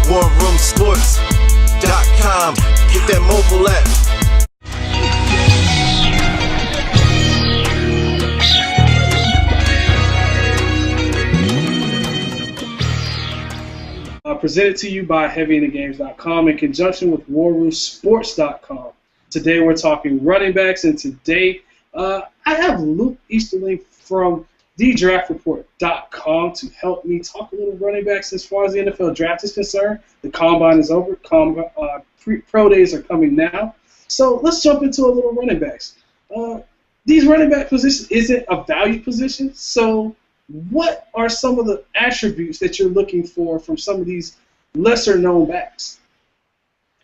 warroomsports.com. Get that mobile app. Presented to you by HeavyInTheGames.com in conjunction with warroomsports.com. Today we're talking running backs, and today I have Luke Easterling from thedraftreport.com to help me talk a little running backs as far as the NFL draft is concerned. The combine is over. Pro days are coming now. So let's jump into a little running backs. These running back positions isn't a value position, so what are some of the attributes that you're looking for from some of these lesser-known backs?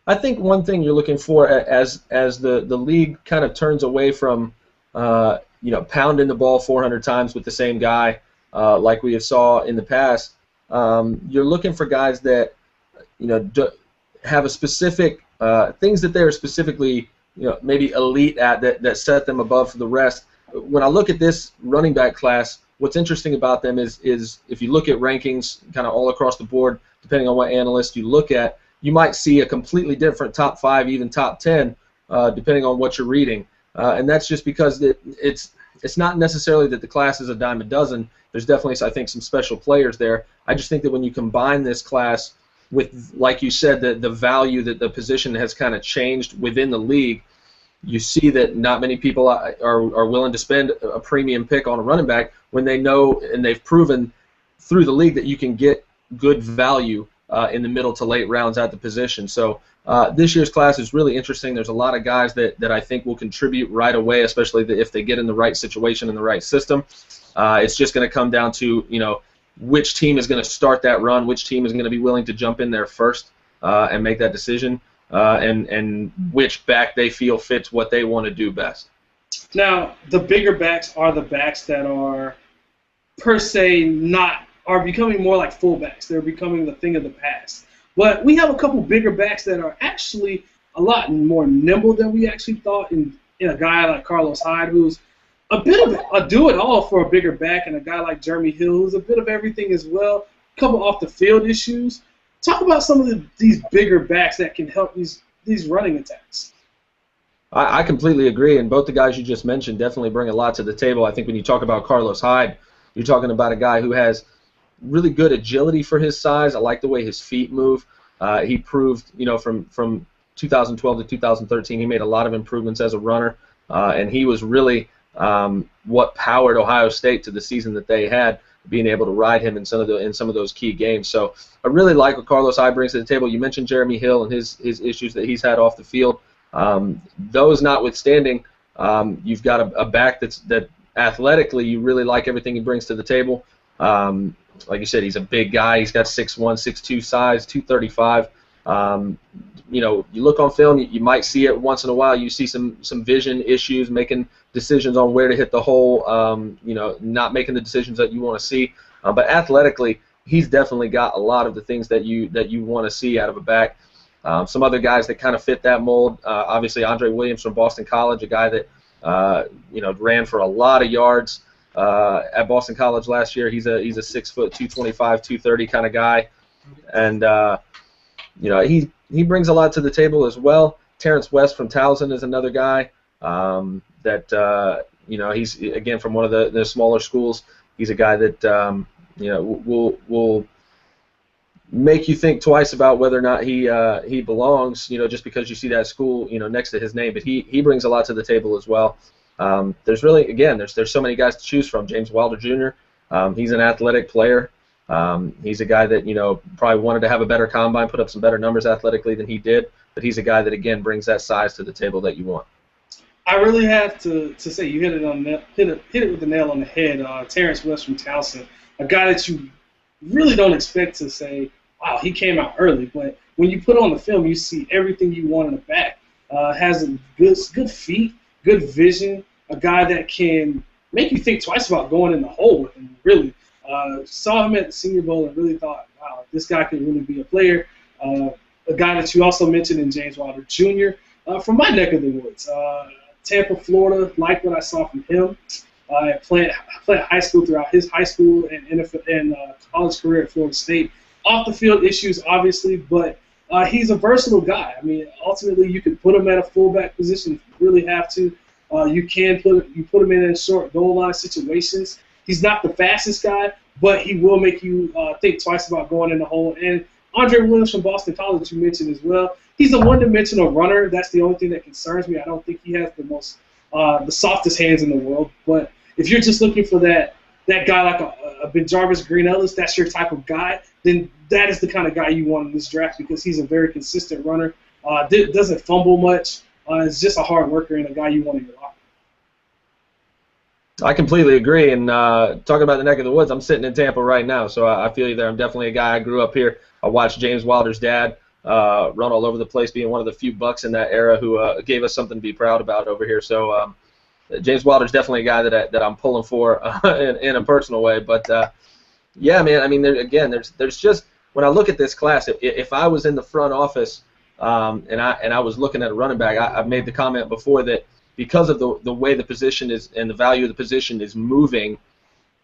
I think one thing you're looking for as the league kind of turns away from pounding the ball 400 times with the same guy like we have saw in the past, you're looking for guys that have a specific things that they're specifically maybe elite at that set them above the rest. When I look at this running back class, what's interesting about them is if you look at rankings kind of all across the board, depending on what analyst you look at, you might see a completely different top 5, even top 10, depending on what you're reading. And that's just because it's not necessarily that the class is a dime a dozen. There's definitely, I think, some special players there. I just think that when you combine this class with, like you said, the value that the position has kind of changed within the league, you see that not many people are willing to spend a premium pick on a running back when they know and they've proven through the league that you can get good value in the middle to late rounds at the position. So this year's class is really interesting. There's a lot of guys that I think will contribute right away, especially if they get in the right situation and the right system. It's just going to come down to which team is going to start that run, which team is going to be willing to jump in there first and make that decision. And which back they feel fits what they want to do best. Now, the bigger backs are the backs that are per se are becoming more like fullbacks. They're becoming the thing of the past. But we have a couple bigger backs that are actually a lot more nimble than we actually thought in a guy like Carlos Hyde, who's a bit of a do-it-all for a bigger back, and a guy like Jeremy Hill, who's a bit of everything as well, a couple off-the-field issues. Talk about some of these bigger backs that can help these running attacks. I completely agree, and both the guys you just mentioned definitely bring a lot to the table. I think when you talk about Carlos Hyde, you're talking about a guy who has really good agility for his size. I like the way his feet move. He proved, from 2012 to 2013, he made a lot of improvements as a runner, and he was really what powered Ohio State to the season that they had, being able to ride him in some of those key games. So I really like what Carlos Hyde brings to the table. You mentioned Jeremy Hill and his issues that he's had off the field. Those notwithstanding, you've got a back that athletically you really like everything he brings to the table. Like you said, he's a big guy. He's got 6'1", 6'2" size, 235. You look on film, you might see it once in a while. You see some vision issues, making decisions on where to hit the hole, not making the decisions that you want to see. But athletically, he's definitely got a lot of the things that you want to see out of a back. Some other guys that kind of fit that mold, obviously Andre Williams from Boston College, a guy that ran for a lot of yards at Boston College last year. He's a 6 foot, 225, 230 kind of guy, and he brings a lot to the table as well. Terrence West from Towson is another guy that he's again from one of the smaller schools. He's a guy that will make you think twice about whether or not he belongs. Just because you see that school next to his name, but he brings a lot to the table as well. There's so many guys to choose from. James Wilder Jr. He's an athletic player. He's a guy that probably wanted to have a better combine, put up some better numbers athletically than he did, but he's a guy that again brings that size to the table that you want. I really have to say you hit it with the nail on the head. Terrence West from Towson, a guy that you really don't expect to say, wow, he came out early, but when you put on the film, you see everything you want in the back. Has a good feet, good vision, a guy that can make you think twice about going in the hole. And really, saw him at the Senior Bowl and really thought, wow, this guy could really be a player. A guy that you also mentioned in James Wilder Jr. From my neck of the woods. Tampa, Florida, like what I saw from him. I played high school throughout his high school and NFL and college career at Florida State. off the field issues, obviously, but he's a versatile guy. I mean, ultimately, you could put him at a fullback position if you really have to. You can put him in short goal line situations. He's not the fastest guy, but he will make you think twice about going in the hole. And Andre Williams from Boston College, you mentioned as well. He's a one-dimensional runner. That's the only thing that concerns me. I don't think he has the softest hands in the world. But if you're just looking for that guy like a Ben Jarvis Green Ellis, that's your type of guy, then that is the kind of guy you want in this draft because he's a very consistent runner, doesn't fumble much, is just a hard worker and a guy you want in your locker. I completely agree. And talking about the neck of the woods, I'm sitting in Tampa right now, so I feel you there. I'm definitely a guy. I grew up here. I watched James Wilder's dad run all over the place, being one of the few Bucks in that era who gave us something to be proud about over here. So James Wilder's definitely a guy that I'm pulling for in a personal way. But yeah, man. I mean, there's just when I look at this class, if I was in the front office and I was looking at a running back, I've made the comment before that because of the way the position is and the value of the position is moving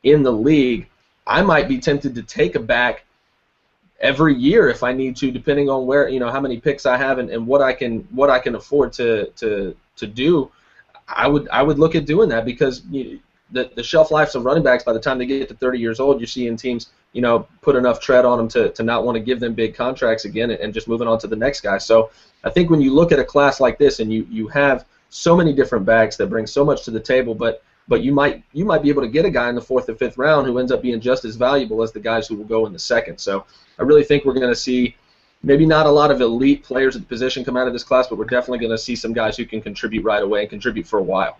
in the league, I might be tempted to take a back every year if I need to, depending on where how many picks I have and what I can afford to do. I would look at doing that because the shelf lives of running backs by the time they get to 30 years old, you're seeing teams put enough tread on them to not want to give them big contracts again and just moving on to the next guy. So I think when you look at a class like this and you have so many different backs that bring so much to the table, but you might be able to get a guy in the 4th or 5th round who ends up being just as valuable as the guys who will go in the 2nd. So I really think we're going to see maybe not a lot of elite players at the position come out of this class, but we're definitely going to see some guys who can contribute right away and contribute for a while.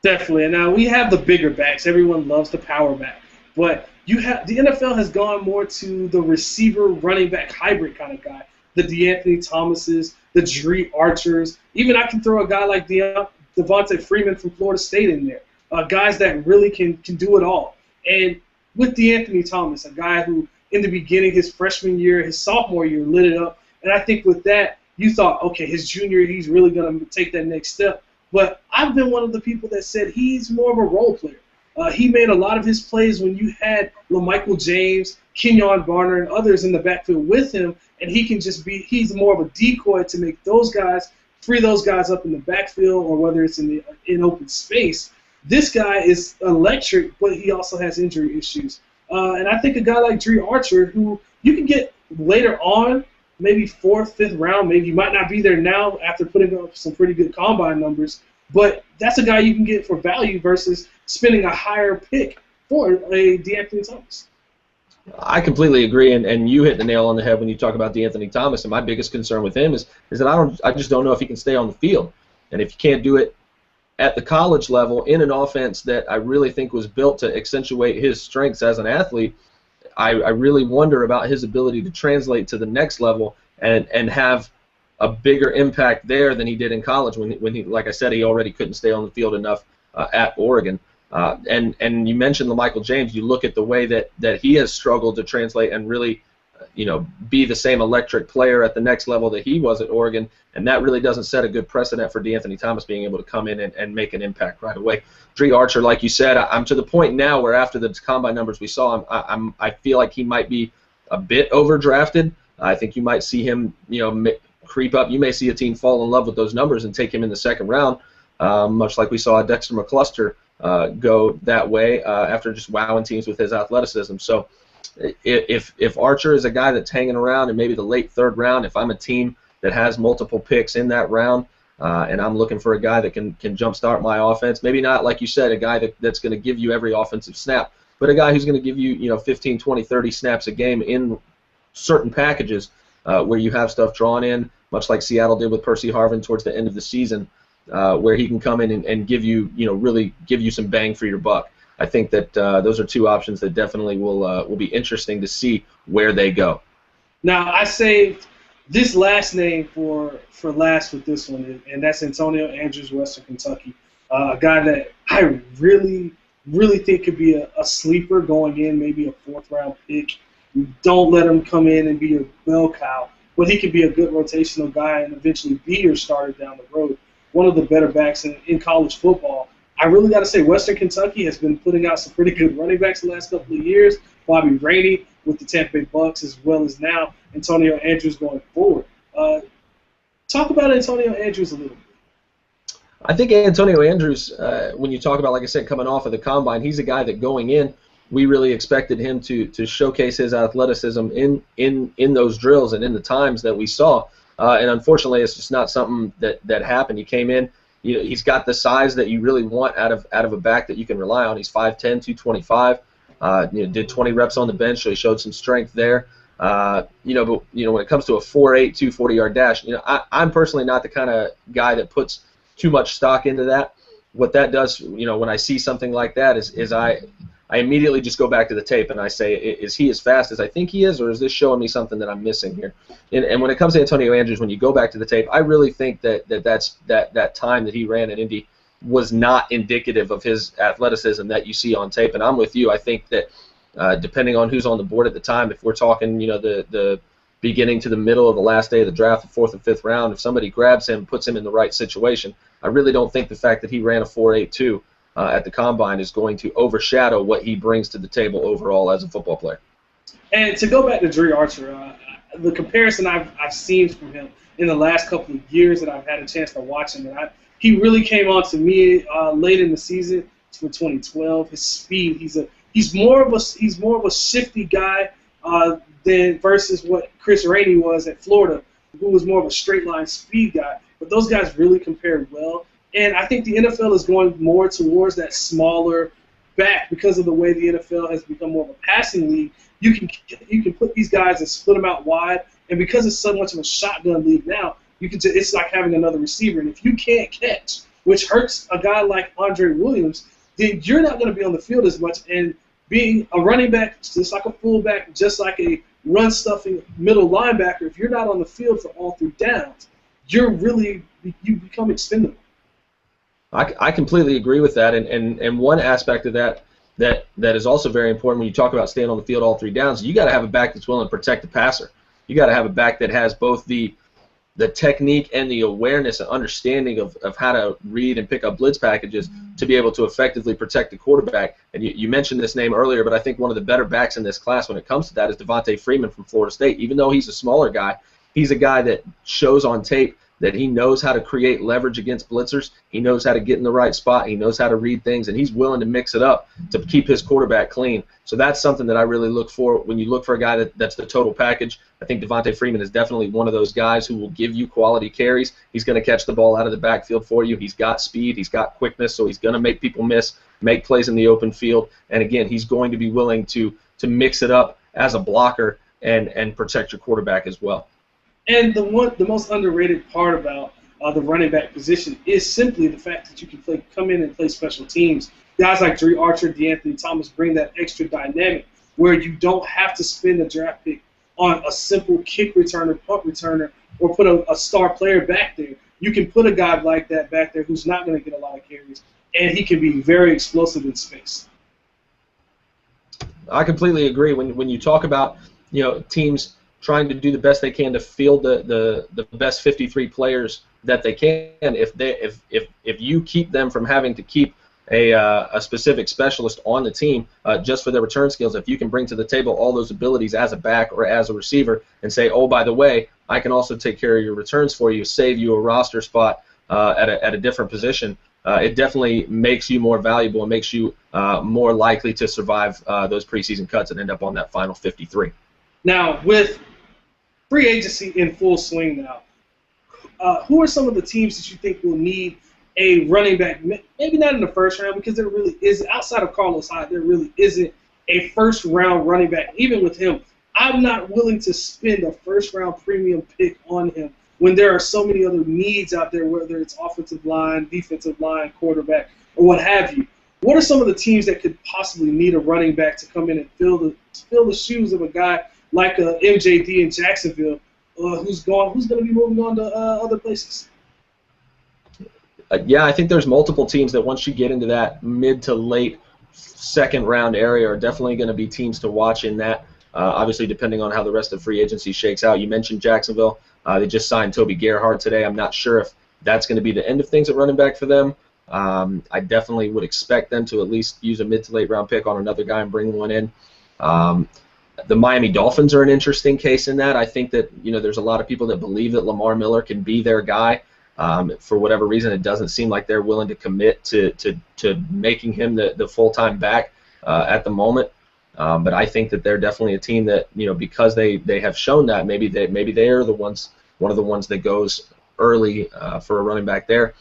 Definitely. And now we have the bigger backs. Everyone loves the power back. But the NFL has gone more to the receiver running back hybrid kind of guy. The DeAnthony Thomases, the Dree Archers. Even I can throw a guy like Devontae Freeman from Florida State in there. Guys that really can do it all. And with DeAnthony Thomas, a guy who in the beginning, his freshman year, his sophomore year, lit it up. And I think with that, you thought, okay, his junior year, he's really going to take that next step. But I've been one of the people that said he's more of a role player. He made a lot of his plays when you had LaMichael James, Kenyon Barner, and others in the backfield with him, and he can just he's more of a decoy to make those guys, free those guys up in the backfield or whether it's in open space. This guy is electric, but he also has injury issues. And I think a guy like Dree Archer, who you can get later on, maybe 4th, 5th round, maybe he might not be there now after putting up some pretty good combine numbers, but that's a guy you can get for value versus spending a higher pick for a DeAnthony Thomas. I completely agree, and you hit the nail on the head when you talk about DeAnthony Thomas. And my biggest concern with him is that I just don't know if he can stay on the field, and if you can't do it at the college level in an offense that I really think was built to accentuate his strengths as an athlete, I really wonder about his ability to translate to the next level and have a bigger impact there than he did in college when he, like I said, he already couldn't stay on the field enough at Oregon. And you mentioned LaMichael James. You look at the way that he has struggled to translate and really be the same electric player at the next level that he was at Oregon, and that really doesn't set a good precedent for DeAnthony Thomas being able to come in and make an impact right away. Dree Archer, like you said, I'm to the point now where after the combine numbers we saw, I feel like he might be a bit overdrafted. I think you might see him, creep up. You may see a team fall in love with those numbers and take him in the 2nd round, much like we saw Dexter McCluster go that way after just wowing teams with his athleticism. So if Archer is a guy that's hanging around in maybe the late 3rd round, if I'm a team that has multiple picks in that round and I'm looking for a guy that can jumpstart my offense, maybe not, like you said, a guy that's going to give you every offensive snap, but a guy who's going to give you 15, 20, 30 snaps a game in certain packages where you have stuff drawn in, much like Seattle did with Percy Harvin towards the end of the season, where he can come in and give you, really give you some bang for your buck. I think that those are two options that definitely will be interesting to see where they go. Now, I saved this last name for last with this one, and that's Antonio Andrews, Western Kentucky, a guy that I really, really think could be a sleeper going in, maybe a 4th-round pick. Don't let him come in and be a bell cow, but he could be a good rotational guy and eventually be your starter down the road. One of the better backs in college football. I really got to say, Western Kentucky has been putting out some pretty good running backs the last couple of years. Bobby Rainey with the Tampa Bay Bucks, as well as now Antonio Andrews going forward. Talk about Antonio Andrews a little bit. I think Antonio Andrews, when you talk about, like I said, coming off of the combine, he's a guy that going in, we really expected him to showcase his athleticism in those drills and in the times that we saw. And unfortunately, it's just not something that happened. He came in, he's got the size that you really want out of a back that you can rely on. He's 5'10", 225. Did 20 reps on the bench, so he showed some strength there. But when it comes to a 4.8, 240-yard dash, I'm personally not the kind of guy that puts too much stock into that. What that does, when I see something like that, is I immediately just go back to the tape and I say, is he as fast as I think he is, or is this showing me something that I'm missing here? And when it comes to Antonio Andrews, when you go back to the tape, I really think that time that he ran at Indy was not indicative of his athleticism that you see on tape. And I'm with you. I think that depending on who's on the board at the time, if we're talking, the beginning to the middle of the last day of the draft, the fourth and fifth round, if somebody grabs him, puts him in the right situation, I really don't think the fact that he ran a 4.82 at the combine is going to overshadow what he brings to the table overall as a football player. And to go back to Dre Archer, the comparison I've seen from him in the last couple of years that I've had a chance to watch him, and he really came on to me late in the season for 2012. His speed, he's more of a shifty guy than versus what Chris Rainey was at Florida, who was more of a straight line speed guy. But those guys really compared well. And I think the NFL is going more towards that smaller back because of the way the NFL has become more of a passing league. You can put these guys and split them out wide, and because it's so much of a shotgun league now, it's like having another receiver. And if you can't catch, which hurts a guy like Andre Williams, then you're not going to be on the field as much. And being a running back, just like a fullback, just like a run-stuffing middle linebacker, if you're not on the field for all three downs, you become expendable. I completely agree with that, and one aspect of that is also very important when you talk about staying on the field all three downs. You got to have a back that's willing to protect the passer. You got to have a back that has both the technique and the awareness and understanding of how to read and pick up blitz packages to be able to effectively protect the quarterback. And you mentioned this name earlier, but I think one of the better backs in this class when it comes to that is Devontae Freeman from Florida State. Even though he's a smaller guy, he's a guy that shows on tape that he knows how to create leverage against blitzers. He knows how to get in the right spot. He knows how to read things, and he's willing to mix it up to keep his quarterback clean. So that's something that I really look for when you look for a guy that's the total package. I think Devontae Freeman is definitely one of those guys who will give you quality carries. He's going to catch the ball out of the backfield for you. He's got speed. He's got quickness, so he's going to make people miss, make plays in the open field. And, again, he's going to be willing to mix it up as a blocker and protect your quarterback as well. And the most underrated part about the running back position is simply the fact that you can come in and play special teams. Guys like Dre Archer, DeAnthony Thomas bring that extra dynamic where you don't have to spend a draft pick on a simple kick returner, punt returner, or put a star player back there. You can put a guy like that back there who's not going to get a lot of carries, and he can be very explosive in space. I completely agree. When you talk about teams trying to do the best they can to field the best 53 players that they can. If you keep them from having to keep a specific specialist on the team just for their return skills, if you can bring to the table all those abilities as a back or as a receiver and say, oh, by the way, I can also take care of your returns for you, save you a roster spot at a different position, it definitely makes you more valuable and makes you more likely to survive those preseason cuts and end up on that final 53. Now, with free agency in full swing now, who are some of the teams that you think will need a running back, maybe not in the first round, because there really is, outside of Carlos Hyde, there really isn't a first-round running back. Even with him, I'm not willing to spend a first-round premium pick on him when there are so many other needs out there, whether it's offensive line, defensive line, quarterback, or what have you. What are some of the teams that could possibly need a running back to come in and fill the shoes of a guy like MJD in Jacksonville, who's going to be moving on to other places? Yeah, I think there's multiple teams that once you get into that mid to late second round area are definitely going to be teams to watch in that. Obviously, depending on how the rest of free agency shakes out. You mentioned Jacksonville. They just signed Toby Gerhardt today. I'm not sure if that's going to be the end of things at running back for them. I definitely would expect them to at least use a mid to late round pick on another guy and bring one in. The Miami Dolphins are an interesting case in that. I think that there's a lot of people that believe that Lamar Miller can be their guy. For whatever reason, it doesn't seem like they're willing to commit to making him the full-time back at the moment. But I think that they're definitely a team that because they have shown that maybe they are one of the ones that goes early for a running back there.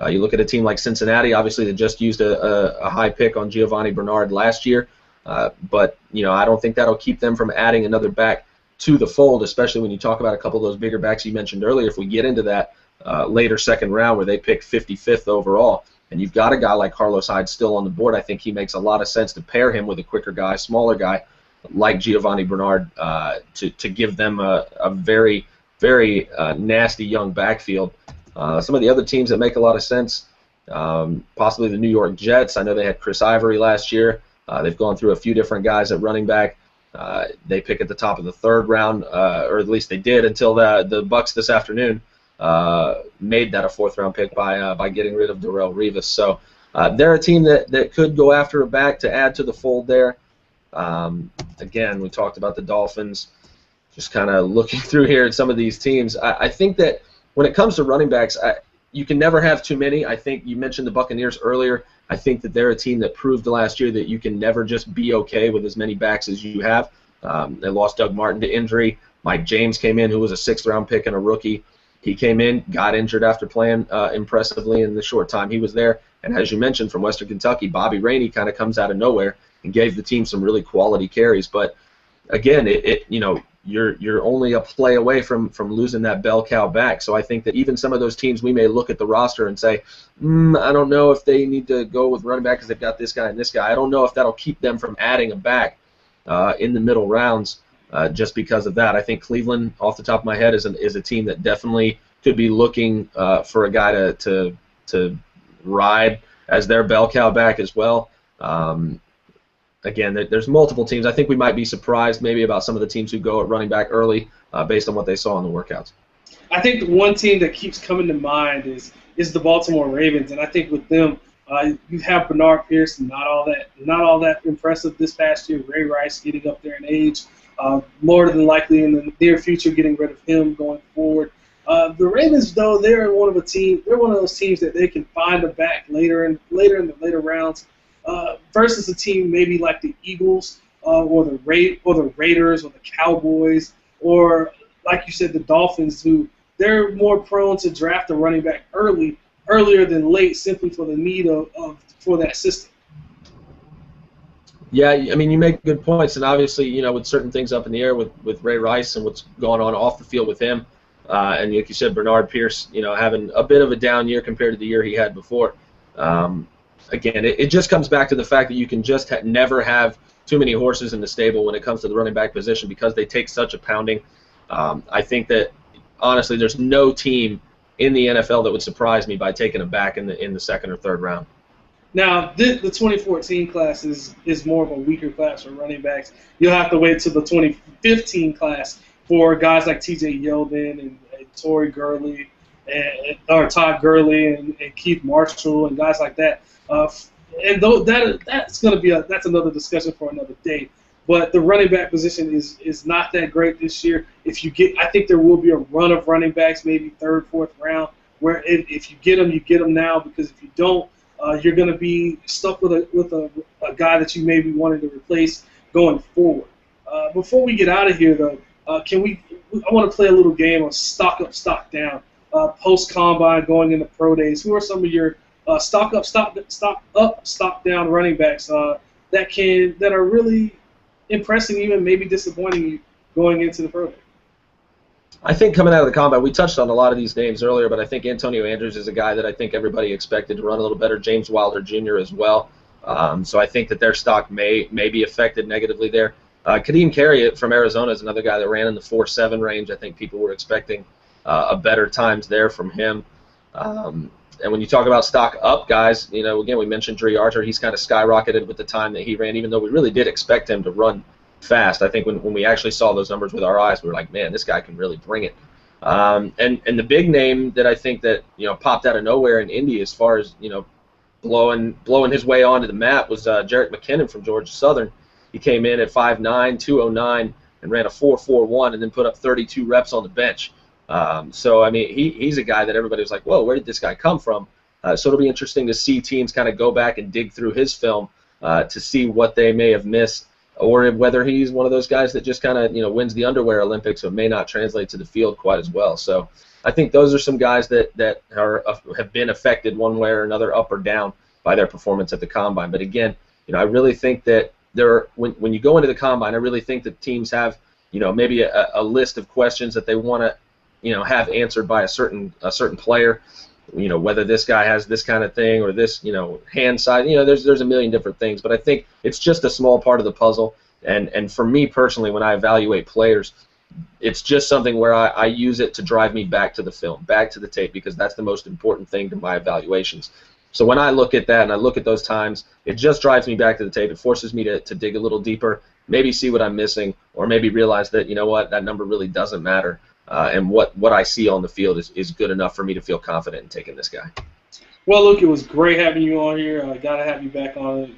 You look at a team like Cincinnati, obviously they just used a high pick on Giovanni Bernard last year, but I don't think that'll keep them from adding another back to the fold, especially when you talk about a couple of those bigger backs you mentioned earlier. If we get into that later second round where they pick 55th overall, and you've got a guy like Carlos Hyde still on the board, I think he makes a lot of sense to pair him with a quicker guy, smaller guy like Giovanni Bernard to give them a very, very nasty young backfield. Some of the other teams that make a lot of sense, possibly the New York Jets. I know they had Chris Ivory last year. They've gone through a few different guys at running back. They pick at the top of the third round, or at least they did until the Bucks this afternoon made that a fourth-round pick by getting rid of Darrelle Revis. So they're a team that could go after a back to add to the fold there. Again, we talked about the Dolphins. Just kind of looking through here at some of these teams, I think that when it comes to running backs, you can never have too many. I think you mentioned the Buccaneers earlier. I think that they're a team that proved last year that you can never just be okay with as many backs as you have. They lost Doug Martin to injury. Mike James came in, who was a sixth-round pick and a rookie. He came in, got injured after playing impressively in the short time he was there. And as you mentioned, from Western Kentucky, Bobby Rainey kind of comes out of nowhere and gave the team some really quality carries. But again, you're only a play away from losing that bell cow back. So I think that even some of those teams, we may look at the roster and say, I don't know if they need to go with running back because they've got this guy and this guy. I don't know if that'll keep them from adding a back in the middle rounds just because of that. I think Cleveland, off the top of my head, is a team that definitely could be looking for a guy to ride as their bell cow back as well. Again, there's multiple teams. I think we might be surprised maybe about some of the teams who go at running back early based on what they saw in the workouts. I think the one team that keeps coming to mind is the Baltimore Ravens, and I think with them, you have Bernard Pierce, not all that impressive this past year. Ray Rice getting up there in age, more than likely in the near future getting rid of him going forward. The Ravens, though, they're one of those teams that they can find a back later in the later rounds. Versus a team maybe like the Eagles or the Raiders or the Cowboys or, like you said, the Dolphins, who they're more prone to draft a running back earlier than late, simply for the need for that system. Yeah, I mean, you make good points, and obviously, with certain things up in the air with Ray Rice and what's going on off the field with him, and like you said, Bernard Pierce, having a bit of a down year compared to the year he had before. Again, it just comes back to the fact that you can just never have too many horses in the stable when it comes to the running back position because they take such a pounding. I think that, honestly, there's no team in the NFL that would surprise me by taking a back in the second or third round. Now, the 2014 class is more of a weaker class for running backs. You'll have to wait till the 2015 class for guys like T.J. Yeldon and Tory Gurley, or Todd Gurley and Keith Marshall and guys like that. And that's going to be that's another discussion for another day. But the running back position is not that great this year. I think there will be a run of running backs, maybe third, fourth round, where if you get them now, because if you don't, you're going to be stuck with a guy that you maybe wanted to replace going forward. Before we get out of here, though, I want to play a little game of stock up, stock down. Post combine, going into pro days. Who are some of your stock up, stock down running backs that are really impressing, even maybe disappointing you going into the pro day? I think coming out of the combine, we touched on a lot of these names earlier, but I think Antonio Andrews is a guy that I think everybody expected to run a little better. James Wilder Jr. as well. So I think that their stock may be affected negatively there. Kadeem Carey from Arizona is another guy that ran in the 4.7 range. I think people were expecting a better times there from him. And when you talk about stock up guys, again, we mentioned Dre Archer. He's kind of skyrocketed with the time that he ran, even though we really did expect him to run fast. I think when we actually saw those numbers with our eyes, we were like, man, this guy can really bring it. And the big name that I think that popped out of nowhere in Indy as far as blowing his way onto the map was Jerick McKinnon from Georgia Southern. He came in at 5'9", 209, and ran a 4.41, and then put up 32 reps on the bench. So I mean, he's a guy that everybody was like, whoa, where did this guy come from? So it'll be interesting to see teams kind of go back and dig through his film to see what they may have missed, or whether he's one of those guys that just kind of wins the underwear Olympics, but may not translate to the field quite as well. So I think those are some guys that have been affected one way or another, up or down, by their performance at the combine. But again, I really think that when you go into the combine, I really think that teams have maybe a list of questions that they want to have answered by a certain player. Whether this guy has this kind of thing or this, hand size, there's a million different things, but I think it's just a small part of the puzzle. And for me personally, when I evaluate players, it's just something where I use it to drive me back to the film, back to the tape, because that's the most important thing to my evaluations. So when I look at that and I look at those times, it just drives me back to the tape. It forces me to dig a little deeper, maybe see what I'm missing, or maybe realize that, that number really doesn't matter. And what I see on the field is good enough for me to feel confident in taking this guy. Well, Luke, it was great having you on here. I got to have you back on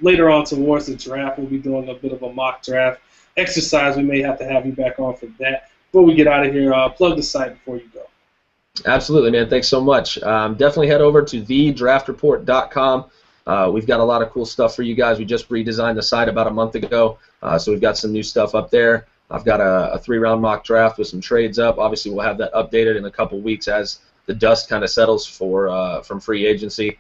later on towards the draft. We'll be doing a bit of a mock draft exercise. We may have to have you back on for that. Before we get out of here, plug the site before you go. Absolutely, man. Thanks so much. Definitely head over to thedraftreport.com. We've got a lot of cool stuff for you guys. We just redesigned the site about a month ago, so we've got some new stuff up there. I've got a 3-round mock draft with some trades up. Obviously, we'll have that updated in a couple weeks as the dust kind of settles from free agency.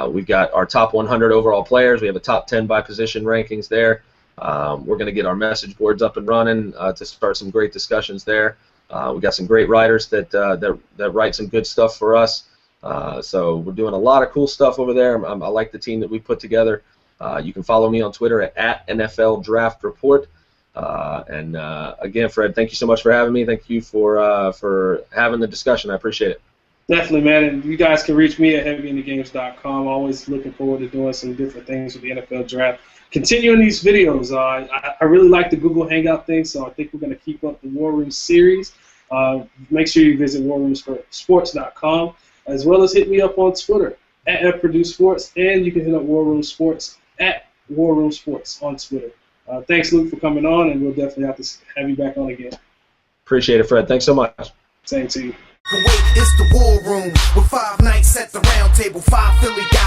We've got our top 100 overall players. We have a top 10 by position rankings there. We're going to get our message boards up and running to start some great discussions there. We've got some great writers that write some good stuff for us. So we're doing a lot of cool stuff over there. I like the team that we put together. You can follow me on Twitter at NFL Draft Report. And again, Fred, thank you so much for having me. Thank you for having the discussion. I appreciate it. Definitely, man. And you guys can reach me at heavyinthegames.com. Always looking forward to doing some different things with the NFL Draft. Continuing these videos, I really like the Google Hangout thing, so I think we're going to keep up the War Room series. Make sure you visit warroomsports.com, as well as hit me up on Twitter at Perdue Sports, and you can hit up War Room Sports at War Room Sports on Twitter. Thanks, Luke, for coming on, and we'll definitely have to have you back on again. Appreciate it, Fred. Thanks so much. Same to you. Kuwait is the war room with 5 nights at the round table, 5 Philly guys.